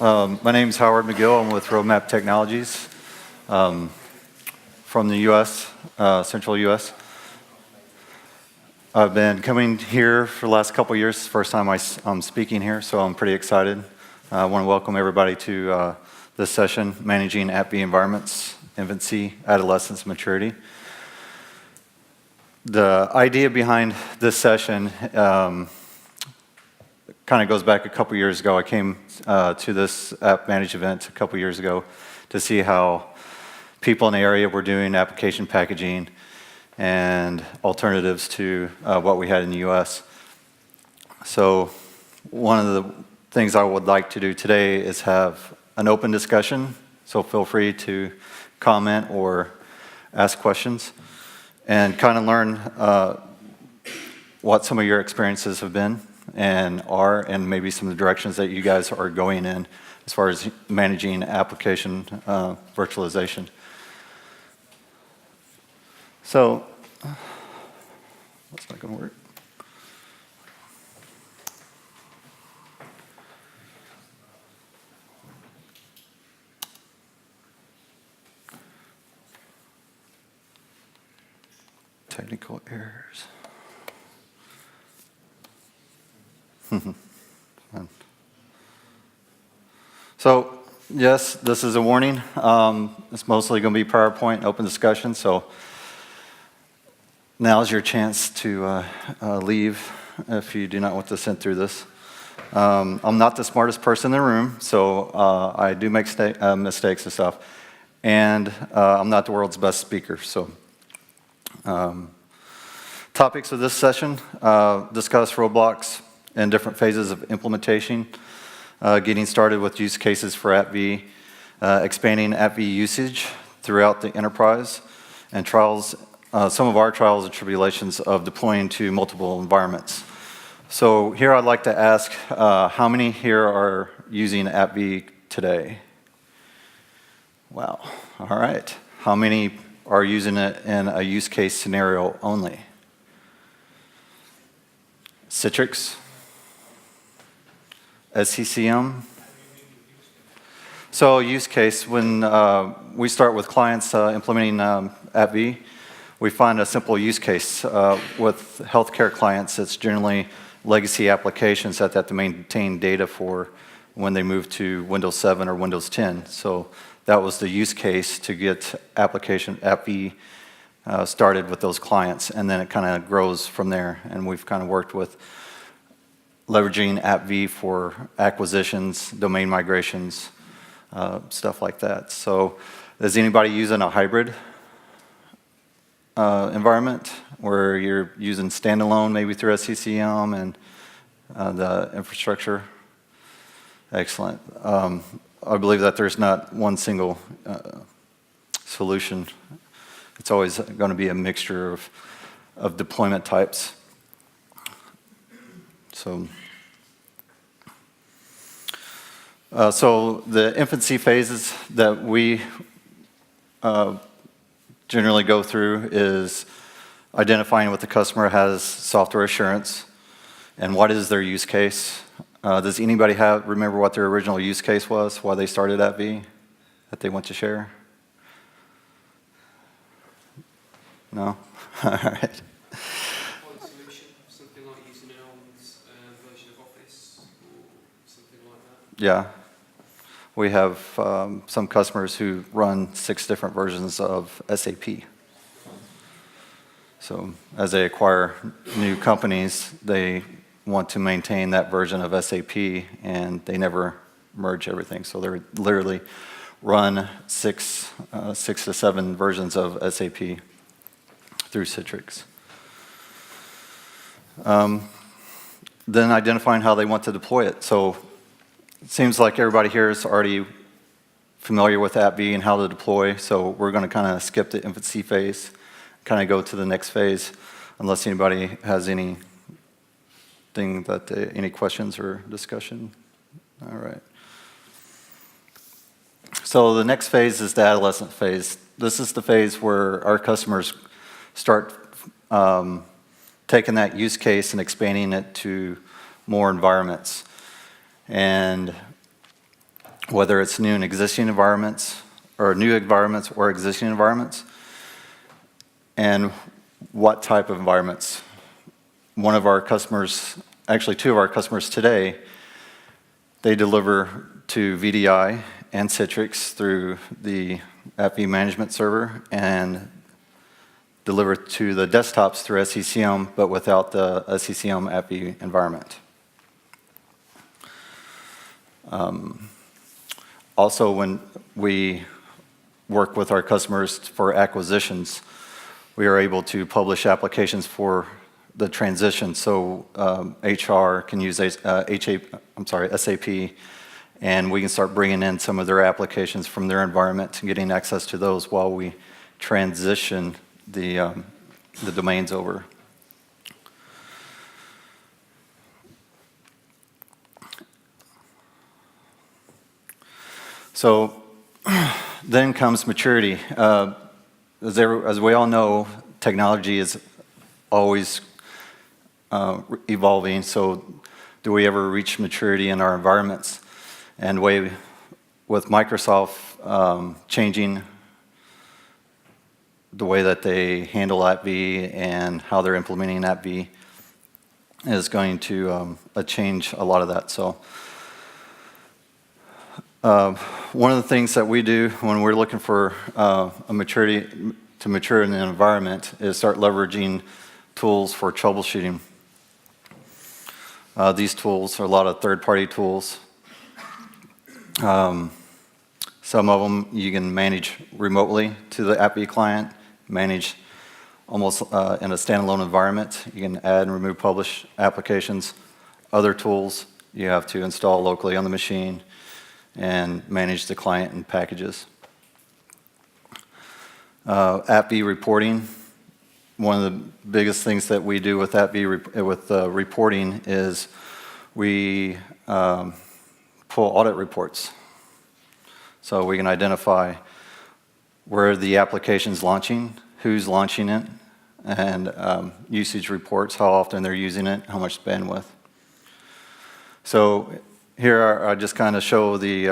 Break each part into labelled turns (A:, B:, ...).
A: My name is Howard McGill. I'm with Roadmap Technologies from the U.S., Central U.S. I've been coming here for the last couple of years. It's the first time I'm speaking here, so I'm pretty excited. I want to welcome everybody to this session, Managing AppV Environments, Infancy, Adolescence, Maturity. The idea behind this session kind of goes back a couple years ago. I came to this AppManagEvent a couple years ago to see how people in the area were doing application packaging and alternatives to what we had in the US. So one of the things I would like to do today is have an open discussion, so feel free to comment or ask questions and kind of learn what some of your experiences have been and are, and maybe some of the directions that you guys are going in as far as managing application virtualization. So, that's not going to work. Technical errors. So, yes, this is a warning. It's mostly going to be PowerPoint, open discussion, so now's your chance to leave if you do not want to sit through this. I'm not the smartest person in the room, so I do make mistakes and stuff. And I'm not the world's best speaker, so. Topics of this session, discuss roadblocks and different phases of implementation, getting started with use cases for AppV, expanding AppV usage throughout the enterprise, and trials. Some of our trials and tribulations of deploying to multiple environments. So here I'd like to ask, how many here are using AppV today? Wow, all right. How many are using it in a use case scenario only? Citrix? SCCM? So use case, when we start with clients implementing AppV, we find a simple use case. With healthcare clients, it's generally legacy applications that they have to maintain data for when they move to Windows 7 or Windows 10. So that was the use case to get application AppV started with those clients, and then it kind of grows from there. And we've kind of worked with leveraging AppV for acquisitions, domain migrations, stuff like that. So is anybody using a hybrid environment where you're using standalone maybe through SCCM and the infrastructure? Excellent. I believe that there's not one single solution. It's always going to be a mixture of deployment types. So the infancy phases that we generally go through is identifying what the customer has software assurance and what is their use case. Does anybody remember what their original use case was, why they started AppV, that they want to share? No? All right.
B: Solution, something like using an old version of Office or something like that?
A: Yeah. We have some customers who run 6 different versions of SAP. So as they acquire new companies, they want to maintain that version of SAP, and they never merge everything. So they literally run 6 to 7 versions of SAP through Citrix. Then identifying how they want to deploy it. So it seems like everybody here is already familiar with AppV and how to deploy, so we're going to kind of skip the infancy phase, kind of go to the next phase, unless anybody has any questions or discussion. All right. So the next phase is the adolescent phase. This is the phase where our customers start taking that use case and expanding it to more environments. And whether it's new and existing environments, or new environments or existing environments, and what type of environments. One of our customers, actually two of our customers today, they deliver to VDI and Citrix through the AppV management server and deliver to the desktops through SCCM, but without the SCCM AppV environment. Also, when we work with our customers for acquisitions, we are able to publish applications for the transition. So HR can use SAP, and we can start bringing in some of their applications from their environment and getting access to those while we transition the domains over. So then comes maturity. As we all know, technology is always evolving, so do we ever reach maturity in our environments? And with Microsoft changing the way that they handle AppV and how they're implementing AppV is going to change a lot of that. So one of the things that we do when we're looking for a maturity to mature in an environment is start leveraging tools for troubleshooting. These tools are a lot of third-party tools. Some of them you can manage remotely to the AppV client, manage almost in a standalone environment. You can add and remove publish applications. Other tools you have to install locally on the machine and manage the client and packages. AppV reporting. One of the biggest things that we do with AppV with reporting is we pull audit reports. So we can identify where the application's launching, who's launching it, and usage reports, how often they're using it, how much bandwidth. So here I just kind of show the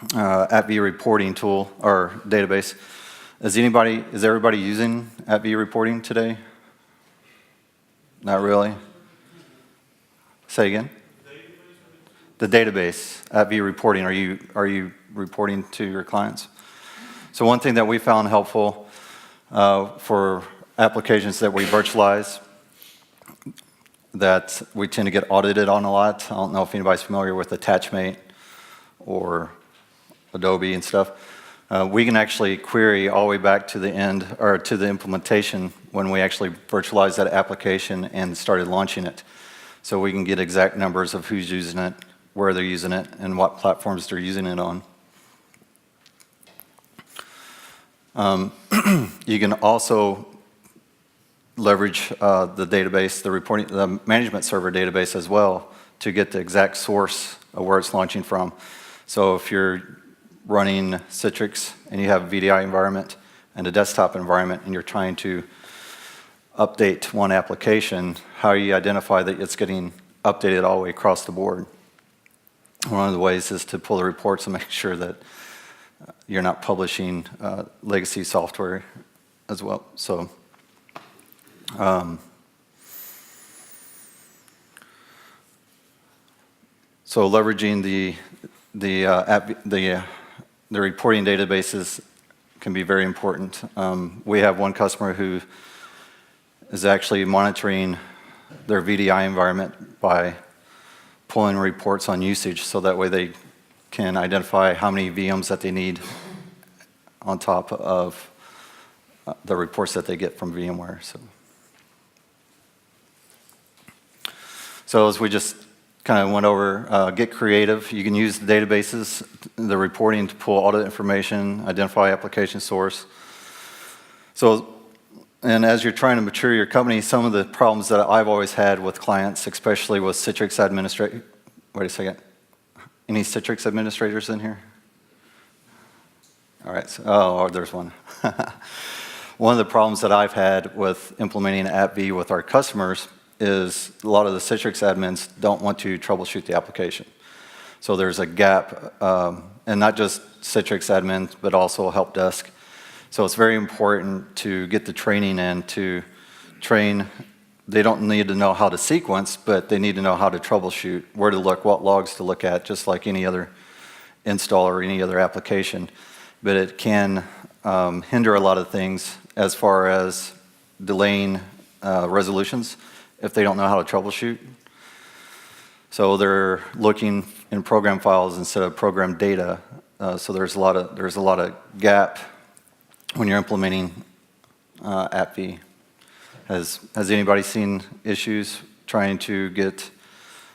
A: AppV reporting tool or database. Is everybody using AppV reporting today? Not really. Say again. The database, AppV reporting. Are you reporting to your clients? So one thing that we found helpful for applications that we virtualize that we tend to get audited on a lot. I don't know if anybody's familiar with Attachmate or Adobe and stuff. We can actually query all the way back to the end, or to the implementation when we actually virtualized that application and started launching it. So we can get exact numbers of who's using it, where they're using it, and what platforms they're using it on. You can also leverage the database, the management server database as well, to get the exact source of where it's launching from. So if you're running Citrix and you have a VDI environment and a desktop environment and you're trying to update one application, how do you identify that it's getting updated all the way across the board? One of the ways is to pull the reports and make sure that you're not publishing legacy software as well. So leveraging the reporting databases can be very important. We have one customer who is actually monitoring their VDI environment by pulling reports on usage, so that way they can identify how many VMs that they need on top of the reports that they get from VMware. So as we just kind of went over, get creative. You can use the databases, the reporting to pull audit information, identify application source. So, and as you're trying to mature your company, some of the problems that I've always had with clients, especially with Citrix administrators. Wait a second. Any Citrix administrators in here? All right. Oh, there's one. One of the problems that I've had with implementing AppV with our customers is a lot of the Citrix admins don't want to troubleshoot the application. So there's a gap, and not just Citrix admins, but also help desk. So it's very important to get the training in to train. They don't need to know how to sequence, but they need to know how to troubleshoot, where to look, what logs to look at, just like any other install or any other application. But it can hinder a lot of things as far as delaying resolutions if they don't know how to troubleshoot. So they're looking in program files instead of program data. So there's a lot of gap when you're implementing AppV. Has anybody seen issues trying to get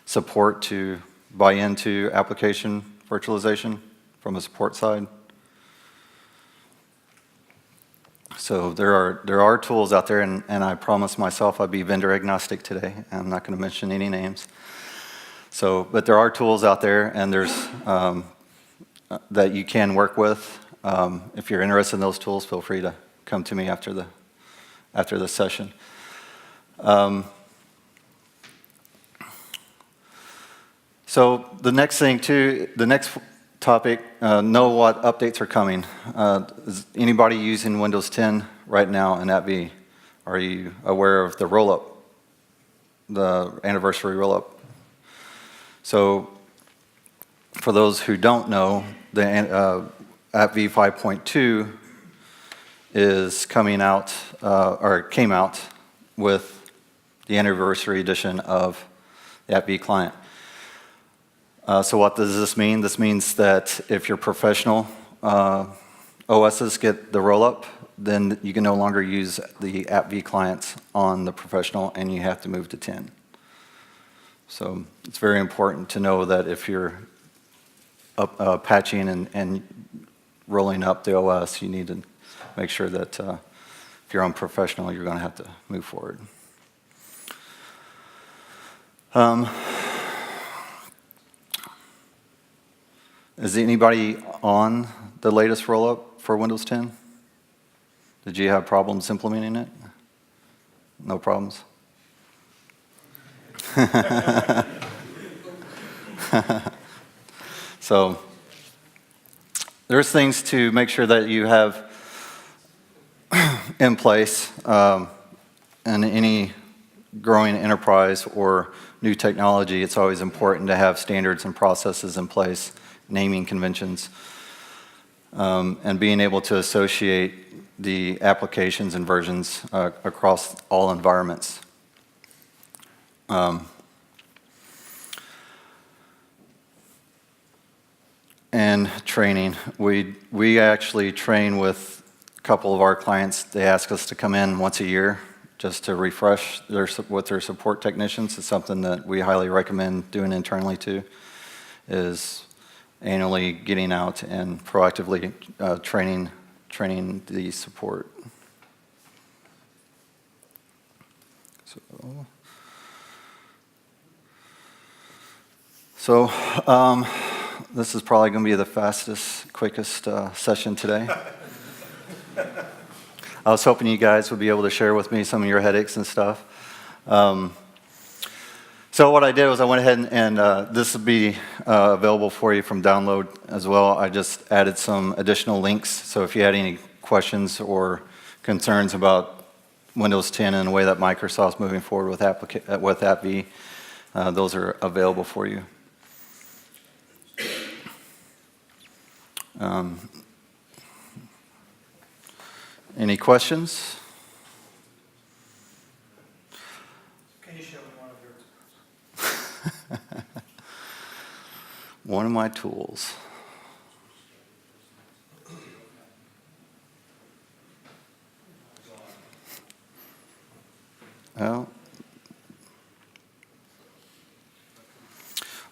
A: support to buy into application virtualization from a support side? So there are tools out there, and I promised myself I'd be vendor agnostic today. I'm not going to mention any names. So, but there are tools out there, and there's that you can work with. If you're interested in those tools, feel free to come to me after the session. So the next thing too, the next topic, know what updates are coming. Is anybody using Windows 10 right now in AppV? Are you aware of the rollup, the anniversary rollup? So for those who don't know, the AppV 5.2 is coming out, or came out with the anniversary edition of the AppV client. So what does this mean? This means that if your professional OSs get the rollup, then you can no longer use the AppV clients on the professional, and you have to move to 10. So it's very important to know that if you're patching and rolling up the OS, you need to make sure that if you're on professional, you're going to have to move forward. Is anybody on the latest rollup for Windows 10? Did you have problems implementing it? No problems? So there's things to make sure that you have in place in any growing enterprise or new technology. It's always important to have standards and processes in place, naming conventions, and being able to associate the applications and versions across all environments. And training. We actually train with a couple of our clients. They ask us to come in once a year just to refresh with their support technicians. It's something that we highly recommend doing internally too, is annually getting out and proactively training the support. So this is probably going to be the fastest, quickest session today. I was hoping you guys would be able to share with me some of your headaches and stuff. So what I did was I went ahead and this will be available for you from download as well. I just added some additional links. So if you had any questions or concerns about Windows 10 and the way that Microsoft's moving forward with AppV, those are available for you. Any questions?
C: Can you show me one of your tools?
A: One of my tools. Well,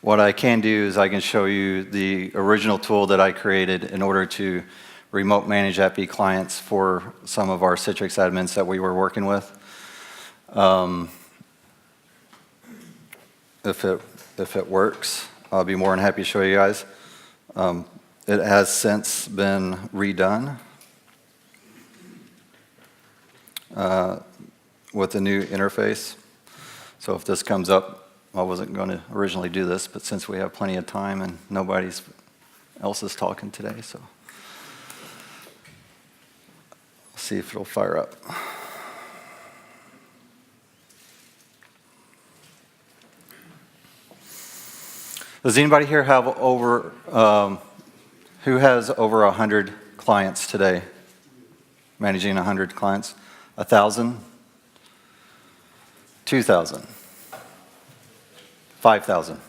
A: what I can do is I can show you the original tool that I created in order to remote manage AppV clients for some of our Citrix admins that we were working with. If it works, I'll be more than happy to show you guys. It has since been redone with a new interface. So if this comes up, I wasn't going to originally do this, but since we have plenty of time and nobody else is talking today, so let's see if it'll fire up. Does anybody here have over, who has over 100 clients today? Managing 100 clients? 1,000? 2,000? 5,000?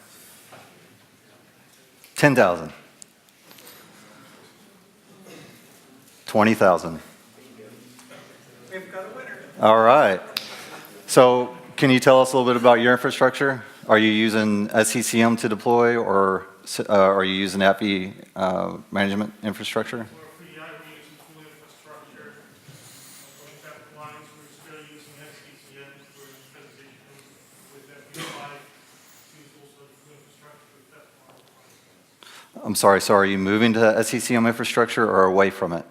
A: 10,000? 20,000?
C: We've got a winner.
A: All right. So can you tell us a little bit about your infrastructure? Are you using SCCM to deploy, or are you using AppV management infrastructure?
D: For VDI, we're using full infrastructure. When we have clients, we're still using SCCM for transition with AppV. Use also the full infrastructure with that one.
A: I'm sorry, so are you moving to SCCM infrastructure or away from it?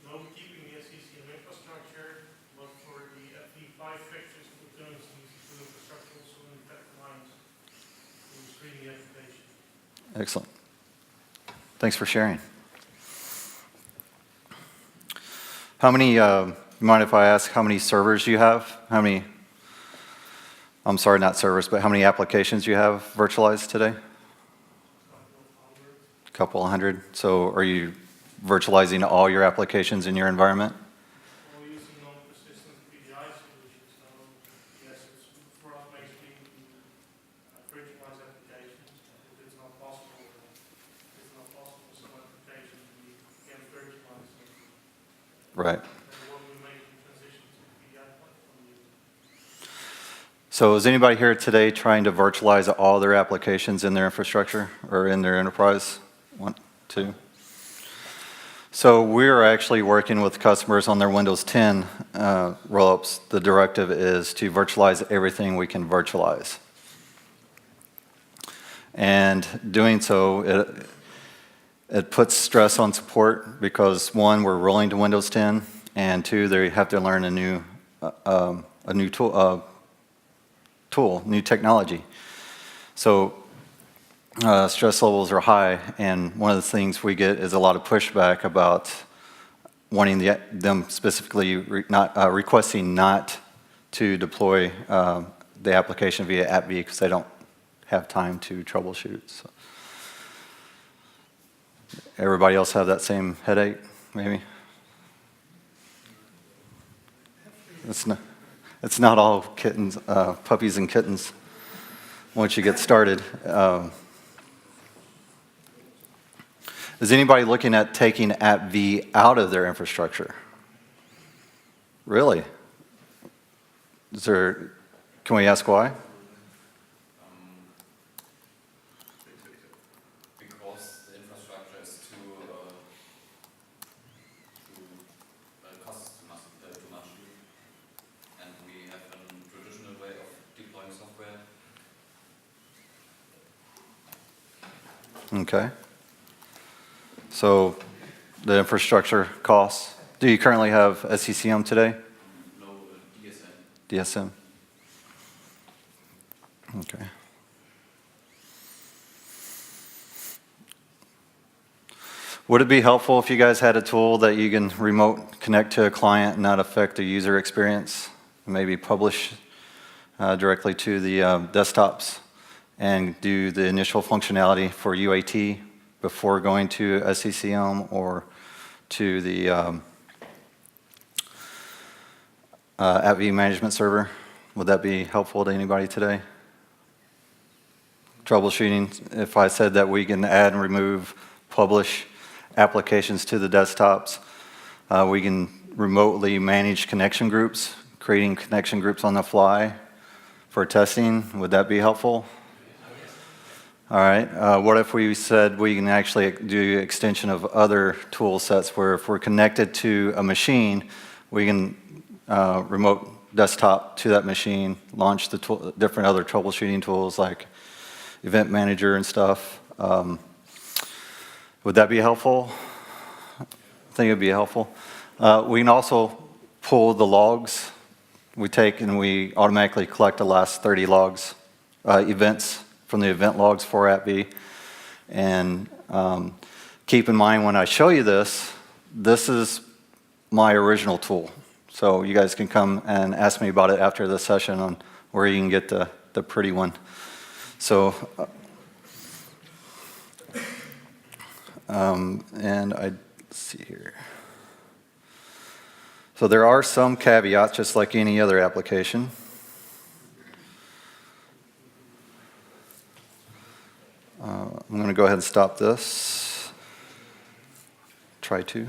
D: No, we're keeping the SCCM infrastructure, but for the AppV5 fixtures, we're going to use the full infrastructure also in the clients to screen the application.
A: Excellent. Thanks for sharing. How many, mind if I ask how many servers you have? How many, I'm sorry, not servers, but how many applications you have virtualized today? A couple hundred. So are you virtualizing all your applications in your environment?
D: We're using non-persistent VDI solutions, so yes, it's for us basically to virtualize applications. If it's not possible, some applications we can virtualize them.
A: Right.
D: And when we make the transition to VDI platform,
A: So is anybody here today trying to virtualize all their applications in their infrastructure or in their enterprise? 1, 2. So we're actually working with customers on their Windows 10 rollups. The directive is to virtualize everything we can virtualize. And doing so, it puts stress on support because 1, we're rolling to Windows 10, and 2, they have to learn a new tool, new technology. So stress levels are high, and one of the things we get is a lot of pushback about wanting them specifically requesting not to deploy the application via AppV because they don't have time to troubleshoot. So. Everybody else have that same headache, maybe? It's not all kittens, puppies and kittens once you get started. Is anybody looking at taking AppV out of their infrastructure? Really? Can we ask why?
E: Because the infrastructure is too costs too much, and we have a traditional way of deploying software.
A: Okay. So the infrastructure costs. Do you currently have SCCM today?
E: No DSM.
A: DSM? Okay. Would it be helpful if you guys had a tool that you can remote connect to a client and not affect the user experience? Maybe publish directly to the desktops and do the initial functionality for UAT before going to SCCM or to the AppV management server? Would that be helpful to anybody today? Troubleshooting, if I said that we can add and remove, publish applications to the desktops, we can remotely manage connection groups, creating connection groups on the fly for testing. Would that be helpful? All right. What if we said we can actually do extension of other tool sets where if we're connected to a machine, we can remote desktop to that machine, launch the different other troubleshooting tools like Event Manager and stuff. Would that be helpful? I think it would be helpful. We can also pull the logs we take and we automatically collect the last 30 logs events from the event logs for AppV. And keep in mind when I show you this, this is my original tool. So you guys can come and ask me about it after the session on where you can get the pretty one. So, and let's see here. So there are some caveats, just like any other application. I'm going to go ahead and stop this. Try to.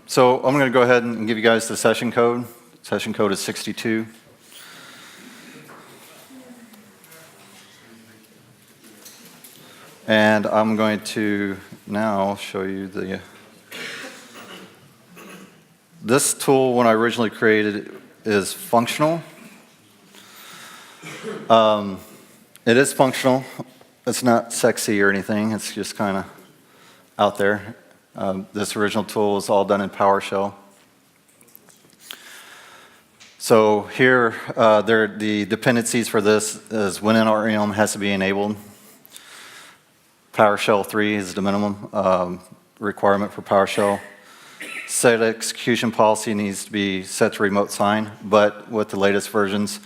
A: So I'm going to go ahead and give you guys the session code. Session code is 62. And I'm going to now show you this tool when I originally created it is functional. It is functional. It's not sexy or anything. It's just kind of out there. This original tool is all done in PowerShell. So here, the dependencies for this is when an RM has to be enabled. PowerShell 3 is the minimum requirement for PowerShell. Set execution policy needs to be set to remote sign, but with the latest versions,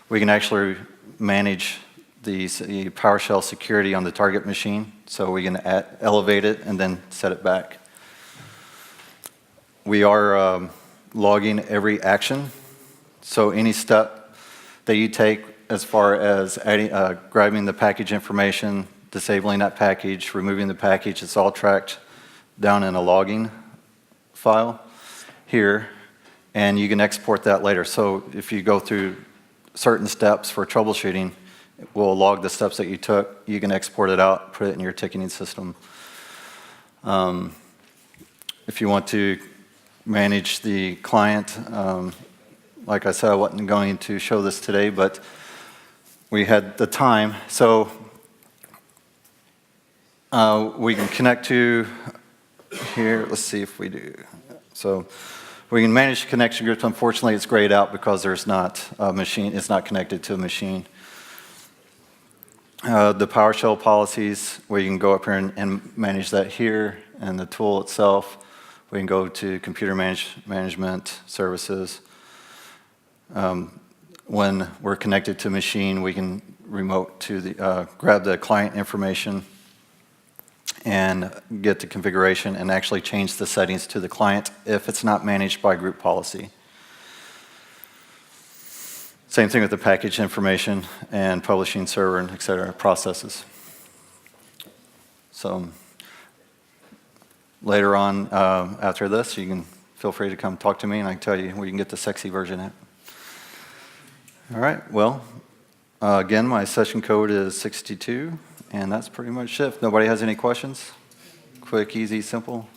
A: we can actually manage the PowerShell security on the target machine, so we can elevate it and then set it back. We are logging every action, so any step that you take as far as grabbing the package information, disabling that package, removing the package, it's all tracked down in a logging file here, and you can export that later. So if you go through certain steps for troubleshooting, we'll log the steps that you took. You can export it out, put it in your ticketing system. If you want to manage the client, like I said, I wasn't going to show this today, but we had the time. So we can connect to here. Let's see if we do. So we can manage connection groups. Unfortunately, it's grayed out because there's not a machine. It's not connected to a machine. The PowerShell policies, we can go up here and manage that here, and the tool itself. We can go to computer management services. When we're connected to a machine, we can remote to the grab the client information and get the configuration and actually change the settings to the client if it's not managed by group policy. Same thing with the package information and publishing server and et cetera processes. So later on after this, you can feel free to come talk to me and I can tell you where you can get the sexy version at. All right, well, again, my session code is 62, and that's pretty much it. If nobody has any questions, quick, easy, simple.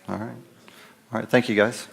A: All right, thank you guys.